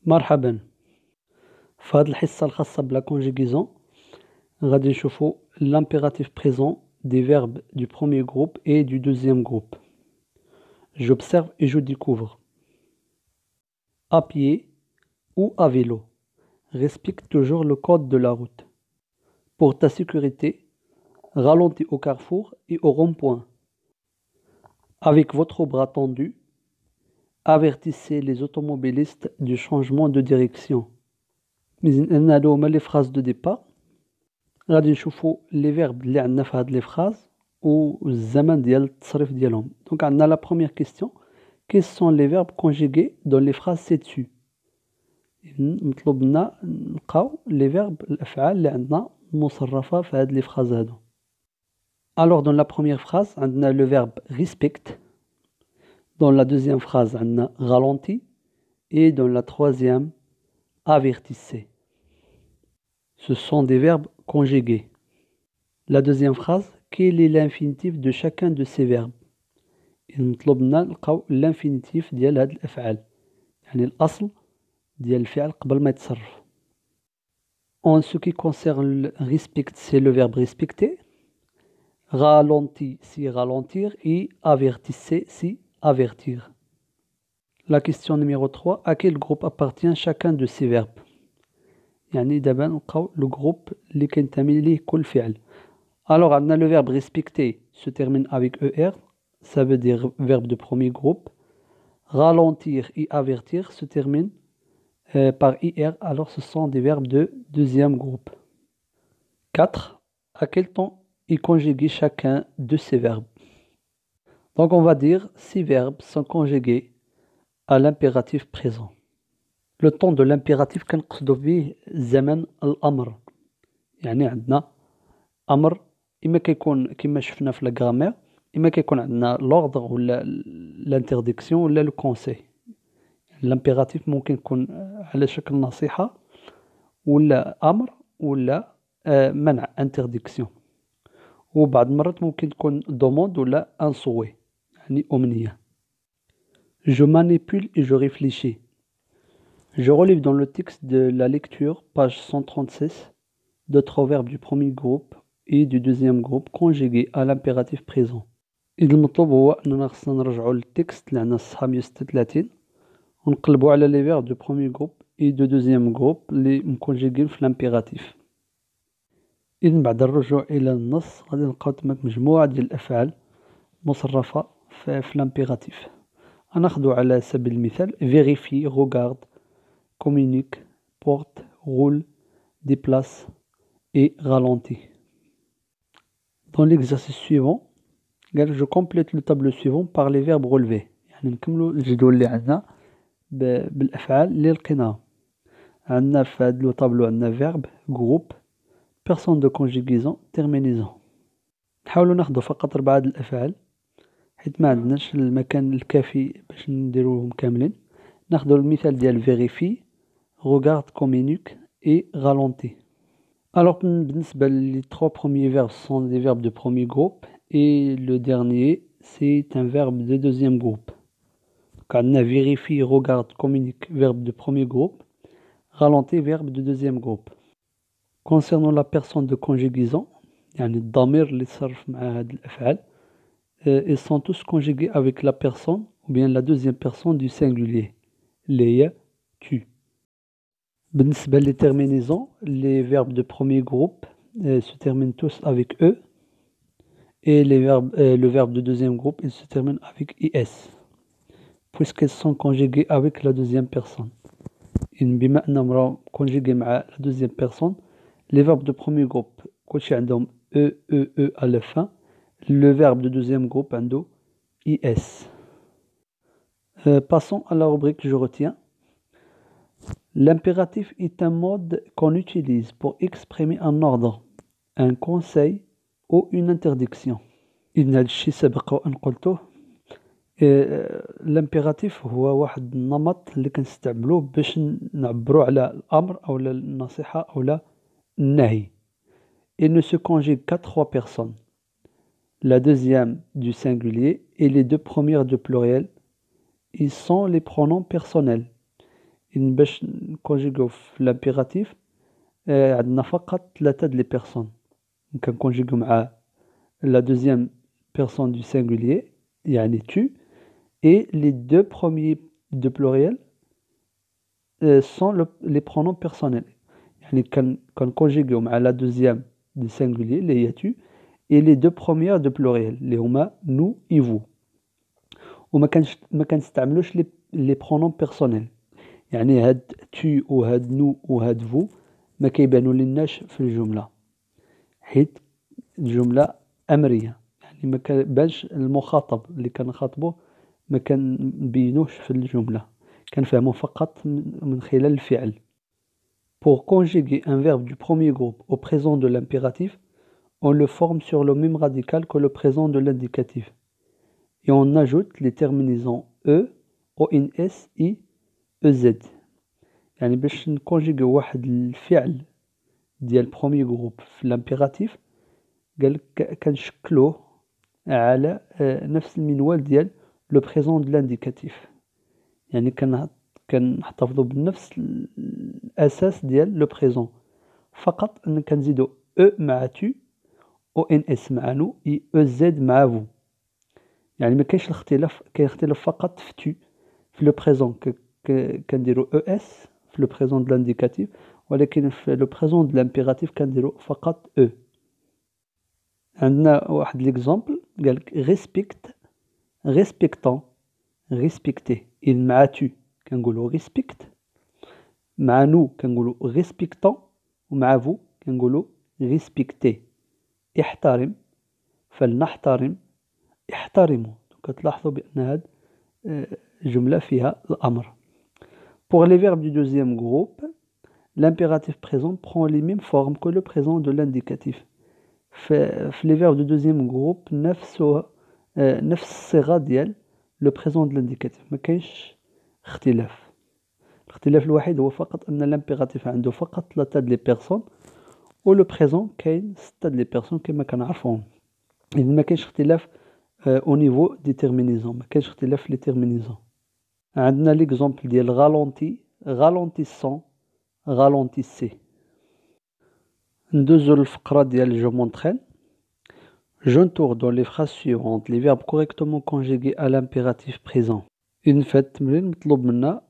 مرحبا. في هذه الحصة الخاصة بلا conjugaison غادي نشوفوا l'impératif présent des verbes du premier groupe et du deuxième groupe. J'observe et je découvre. À pied ou à vélo. Respecte toujours le code de la route. Pour ta sécurité, ralentis au carrefour et au rond-point. Avec votre bras tendu, avertissez les automobilistes du changement de direction. Mais هادو هما les phrases de départ. غادي نشوفوا les verbes اللي عندنا في هاد les phrases والزمن ديال التصريف ديالهم. Donc عندنا la première question. Quels sont les verbes conjugués dans les phrases ci-dessus؟ مطلوب لنا نلقاو les verbes الأفعال اللي عندنا مصرفة في هاد les phrases هادو. Alors dans la première phrase عندنا le verbe respect. Dans la deuxième phrase عندنا ralenti et dans la troisième avertissez. Ce sont des verbes conjugués. La deuxième phrase, quel est l'infinitif de chacun de ces verbes؟ مطلوب لنا نلقاو l'infinitif ديال هاد الأفعال، يعني الأصل ديال الفعل قبل ما يتصرف. En ce qui concerne respect, c'est le verbe respecter. Ralenti, c'est ralentir. Et avertissez, c'est avertir. La question numéro 3, à quel groupe appartient chacun de ces verbes؟ يعني دابا نلقاو le groupe اللي كينتمي ليه كل فعل. Alors, on a le verbe respecter se termine avec ER, ça veut dire verbe de premier groupe. Ralentir et avertir se termine par IR, alors ce sont des verbes de deuxième groupe. 4. À quel temps est conjugué chacun de ces verbes? Donc on va dire ces verbes sont conjugués à l'impératif présent. Le temps de l'impératif كنقصدو به زمن الأمر. يعني عندنا أمر إما كيكون كما شفنا في الجرامير، إما كيكون عندنا l'ordre ولا l'interdiction ولا le conseil. l'impératif ممكن يكون على شكل نصيحة ولا أمر ولا منع interdiction. وبعض المرات ممكن تكون demande ولا un souhait يعني أمنية. Je manipule et je réfléchis. Je relève dans le texte de la lecture, page 136, d'autres verbes du premier groupe et du deuxième groupe conjugués à l'impératif présent. إذا المطلوب هو أننا خصنا نرجعوا للتكست اللي عندنا الصفحة 136 ونقلبوا على les verbes du premier groupe et du deuxième groupe اللي مكونجيغين في l'impératif. إذا بعد الرجوع إلى النص غادي نلقاو تماك مجموعة ديال الأفعال مصرفة في l'impératif. غناخدو على سبيل المثال vérifie, regarde, communique, porte, roule, déplace et ralentit. Dans l'exercice suivant, je complète le tableau suivant par les verbes relevés. يعني نكملوا الجدول اللي عندنا بالأفعال اللي لقيناها. عندنا في هذا لو طابلو عندنا verbe, groupe, personne de conjugaison, terminaison. نحاولوا ناخدو فقط 4 د الأفعال حيت ما عندناش المكان الكافي باش نديروهم كاملين. ناخدو المثال ديال vérifie, regarde, communique et ralentit. Alors, بالنسبة les 3 premiers verbes sont des verbes de premier groupe et le dernier c'est un verbe de deuxième groupe. Donc, on a vérifie, regarde, communique, verbe de premier groupe, ralentit, verbe de deuxième groupe. Concernant la personne de conjugaison, يعني الضمير اللي تصرف مع هاد الأفعال, ils sont tous conjugués avec la personne ou bien la deuxième personne du singulier, اللي هي tu. بالنسبة les terminaisons, les verbes de premier groupe se terminent tous avec E et le verbe de deuxième groupe il se termine avec IS puisqu'elles sont conjuguées avec la deuxième personne. بما أنهم راهم conjugués مع la deuxième personne, les verbes de premier groupe كلشي عندهم E à la fin, le verbe de deuxième groupe عنده IS. Passons à la rubrique je retiens. L'impératif est un mode qu'on utilise pour exprimer un ordre, un conseil ou une interdiction. إذن هذا الشيء سبق وأن قلته. الامبيراتيف هو واحد النمط اللي كنستعملوه باش نعبروا على الأمر أو النصيحة أو النهي. Il ne se conjugue qu'à 3 personnes. La deuxième du singulier et les 2 premières du pluriel. Ils sont les pronoms personnels. إن باش نكونجيغيو في لامبيراتيف عندنا فقط 3 د لي بيرسون كنكونجيغيو مع لا دوزيام بيرسون دو سينغولير يعني tu et les deux premiers de pluriel sont les pronoms personnels يعني كنكونجيغيو مع لا دوزيام دو سينغولير اللي هي tu et les deux premières de pluriel اللي هما nous et vous وما كنستعملوش لي برونوم بيرسونيل يعني هاد tu وهاد nous وهاد vous ما كيبانوا لناش في الجملة حيت الجملة أمرية يعني ما كيبانش المخاطب اللي كنخاطبوه ما كنبينوش في الجملة كنفهمو فقط من خلال الفعل. Pour conjuguer un verbe du premier groupe au présent de l'impératif, on le forme sur le même radical que le présent de l'indicatif et on ajoute les terminaisons e, ons, i, ez. يعني باش نكونجيغيو واحد الفعل ديال بروميي جروب في لامبيراتيف قالك كنشكلوه على نفس المنوال ديال لو بريزون دو لانديكاتيف يعني كنحتفظوا بنفس الاساس ديال لو بريزون فقط ان كنزيدو او مع تو او ان اس مع نو اي او زد مع فو يعني ما كاينش الاختلاف كاين اختلاف فقط في تو في لو بريزون كنديرو او اس في لو بريزون دو لانديكاتيف ولكن في لو بريزون دو لامبيراتيف كنديرو فقط او. عندنا واحد ليكزامبل قالك ريسبكت ريسبكتون ريسبكتي إذ مع تو كنقولو ريسبكت مع نو كنقولو ريسبكتون ومع فو كنقولو ريسبكتي. احترم فلنحترم احترموا. كتلاحظوا بأن هاد الجملة فيها الأمر. Pour les verbes du deuxième groupe, l'impératif présent prend les mêmes formes que le présent de l'indicatif. في les verbes du deuxième groupe نفس الصيغة ديال لو بريزون دو لانديكاتيف ما كاينش اختلاف. الاختلاف الوحيد هو فقط ان لامبيراتيف عنده فقط 3 د لي بيرسون و لو بريزون كاين 6 د لي بيرسون كما كنعرفوهم. اذا ما كاينش اختلاف او نيفو دي تيرمينيزون ما كاينش اختلاف في لي تيرمينيزون. عندنا ليكزامبل ديال غالونتي غالونتيسون غالونتيسي. ندوزو للفقرة ديال جو مونطرين. J'entoure dans les phrases suivantes les verbes correctement conjugués à l'impératif présent. إذن في هاد التمرين مطلوب منا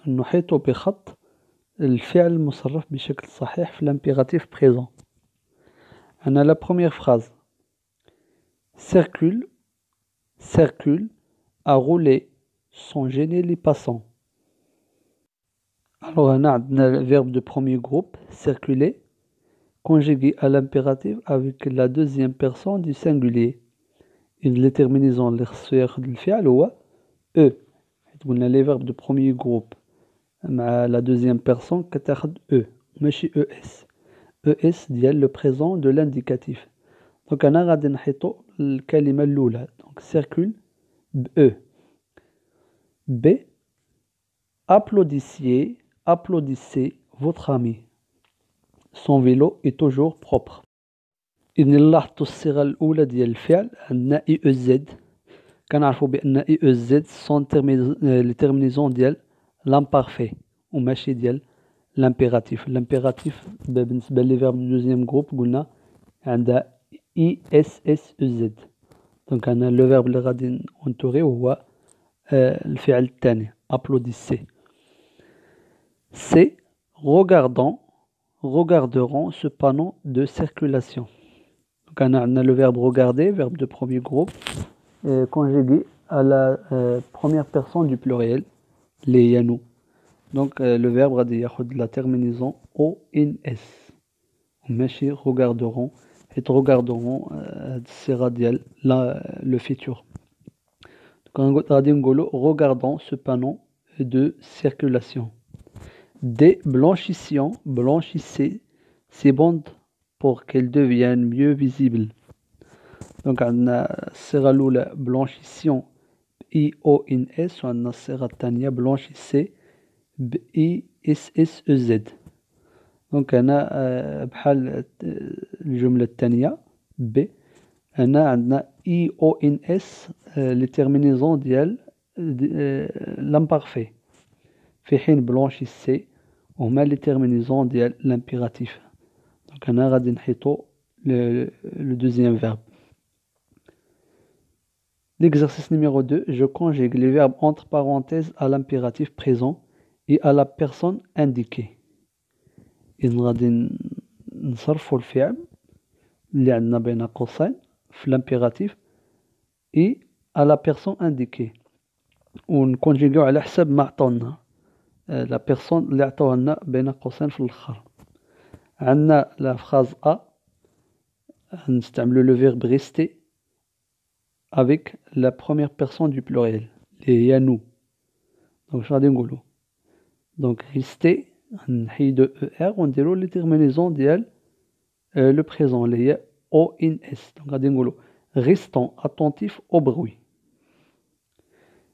نحيط بخط الفعل المصرف بشكل صحيح في l'impératif présent. عندنا la première phrase circule circule à rouler sans gêner les passants. Alors هنا عندنا le verbe de premier groupe circuler conjugué à l'impératif avec la deuxième personne du singulier. Les terminaisons اللي خصو ياخد الفعل هو e. قلنا les verbes de premier groupe مع la deuxième personne كتاخد e ماشي es. es ديال le présent de l'indicatif. دونك أنا غادي نحيطو الكلمة الأولى دونك circule ب e. B applaudissez votre ami. Son vélo est toujours propre. إذن لاحظتوا الصيغة الأولى ديال الفعل عندنا اي او زد كنعرفوا بأن اي او زد سون لي تيرمينيزون ديال لامبارفي وماشي ديال لامبيراتيف. لامبيراتيف بالنسبة لي فيرب دو دوزيام جروب قلنا عندها اي اس اس او زد. دونك أنا لو فيرب اللي غادي نونتوريو هو الفعل الثاني ابلوديسي. سي regarderont ce panneau de circulation. Donc on a le verbe regarder, verbe de premier groupe, conjugué à la première personne du pluriel, les yanou. Donc le verbe غادي ياخد la terminaison ONS. ماشي regarderont, et regarderont الصيغة ديال le futur. Donc غادي نقولوا regardons ce panneau de circulation. Des blanchissez ces bandes pour qu'elles deviennent mieux visibles. Donc عندنا الصيغة الأولى blanchissons I O N S وعندنا الصيغة الثانية blanchissez ب I S S E Z. دونك هنا بحال الجملة الثانية ب هنا عندنا I O N S لي تيرمينيزون ديال l'imparfait في حين بلونشيسي هما لي تيرمينيزون ديال لامبيراتيف. دونك هنا غادي نحيطو le deuxième verbe. L'exercice numéro 2, je conjugue les verbes entre parenthèses à l'impératif présent et à la personne indiquée. إذن غادي نصرفو الفعل اللي عندنا بين قوسين في l'impératif et à la personne indiquée ونكونجيغيو على حسب ما عطاونا لا بيرسون اللي عطاوها لنا بين قوسين في الاخر. عندنا لا فراز A نستعملو لو فيرب rester avec la première personne du pluriel اللي هي nous. دونك اش غادي نقولو؟ دونك rester نحيدو ER ونديرو لي تيرمينيزون ديال لو بريزون اللي هي ONS. دونك غادي نقولو restons attentifs au bruit.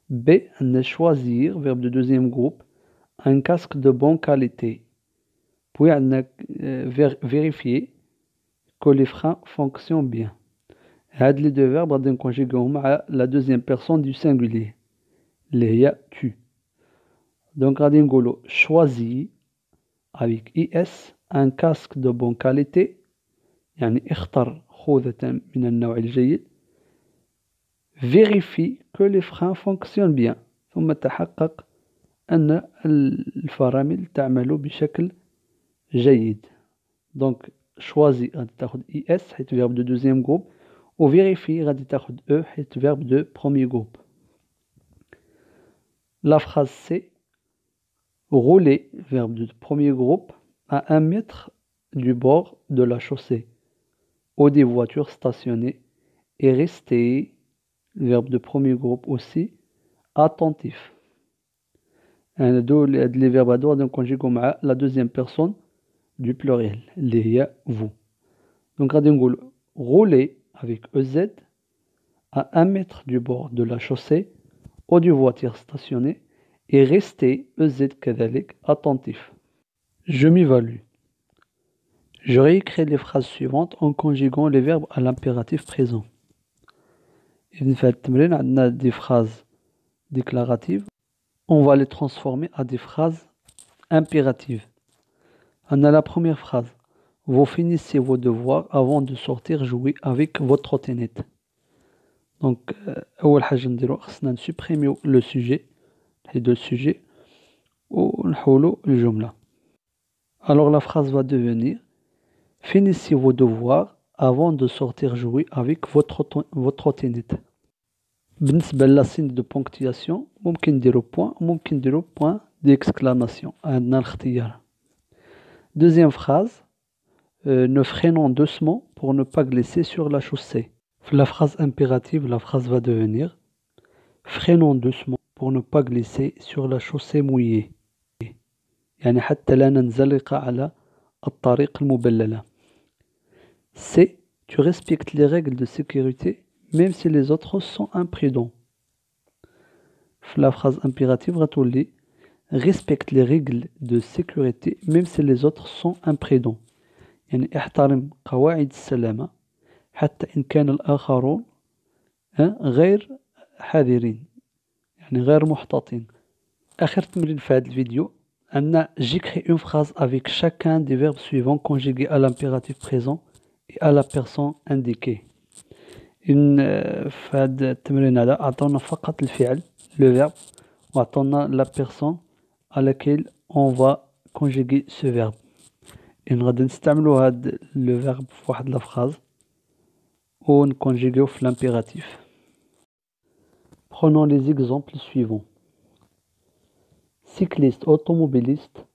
B, عندنا choisir, verbe de deuxième groupe, un casque de bonne qualité. Puis عندنا vérifier que les freins fonctionnent bien. هاد les deux verbes غادي نكونجيغيوهم مع la deuxième personne du singulier اللي هي tu. Donc غادي نقولو choisis avec IS un casque de bonne qualité يعني اختر خوذة من النوع الجيد. Vérifie que les freins fonctionnent bien. ثم تحقق أن الفرامل تعمل بشكل جيد. Donc choisis غادي تاخد IS حيت verbe de deuxième groupe و vérifie غادي تاخد E حيت verbe de premier groupe. La phrase C, rouler verbe de premier groupe à 1 mètre du bord de la chaussée où des voitures stationnées et rester verbe de premier groupe aussi attentif. هاد لي فيرب هادو غادي نكونجيغو مع la deuxième personne du pluriel اللي هي vous. Donc غادي نقول rouler avec EZ à 1 mètre du bord de la chaussée ou des voitures stationnées et rester EZ كذلك attentif. Je m'évalue. Je réécris les phrases suivantes en conjuguant les verbes à l'impératif présent. إذن في هاد التمرين عندنا des phrases déclaratives. On va les transformer à des phrases impératives. On a la première phrase. Vous finissez vos devoirs avant de sortir jouer avec votre trottinette. Donc, أول حاجة نديرو خصنا نسوبريميو لو سوجي حيدو السوجي ونحولو الجملة. Alors la phrase va devenir finissez vos devoirs avant de sortir jouer avec votre trottinette. بالنسبة للسين دو بونكتياسيون ممكن نديرو بوان وممكن نديرو بوان ديكسكلاماسيون. عندنا الاختيار. Deuxième phrase, ne freinons doucement pour ne pas glisser sur la chaussée. La phrase impérative, la phrase va devenir freinons doucement pour ne pas glisser sur la chaussée mouillée. يعني حتى لا ننزلق على الطريق المبللة. C, tu respectes les règles de sécurité même si les autres sont imprudents. La phrase impérative غتولي respecte les règles de sécurité même si les autres sont imprudents. يعني احترم قواعد السلامة حتى إن كان الآخرون غير حذرين يعني غير محتاطين. آخر تمرين في هذا الفيديو عندنا j'écris une phrase avec chacun des verbes suivants conjugués à l'impératif présent et à la personne indiquée. في هذا التمرين هذا أعطونا فقط الفعل le verbe وأعطونا la personne à laquelle on va conjuguer ce verbe. غادي نستعملو هاد لو فيرب في واحد لا فراز و نكونجيغيو في لامبيراتيف. Prenons les exemples suivants. Cycliste, automobiliste,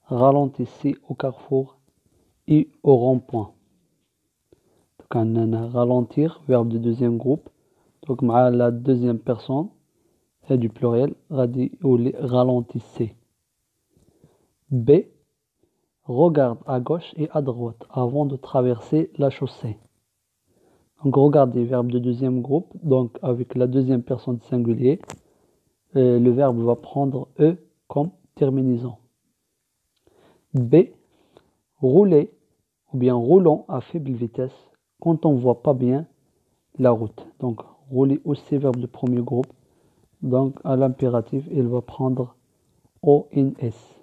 ralentissez au carrefour et au rond-point. Donc on a ralentir, verbe de deuxième groupe. Donc مع la deuxième personne et du pluriel غادي يولي ralentissez. B, regarde à gauche et à droite avant de traverser la chaussée. Donc regardez, verbe de deuxième groupe, donc avec la deuxième personne singulier, le verbe va prendre E comme terminaison. B, rouler ou bien roulant à faible vitesse quand on ne voit pas bien la route. Donc rouler aussi verbe de premier groupe, donc à l'impératif il va prendre O-N-S.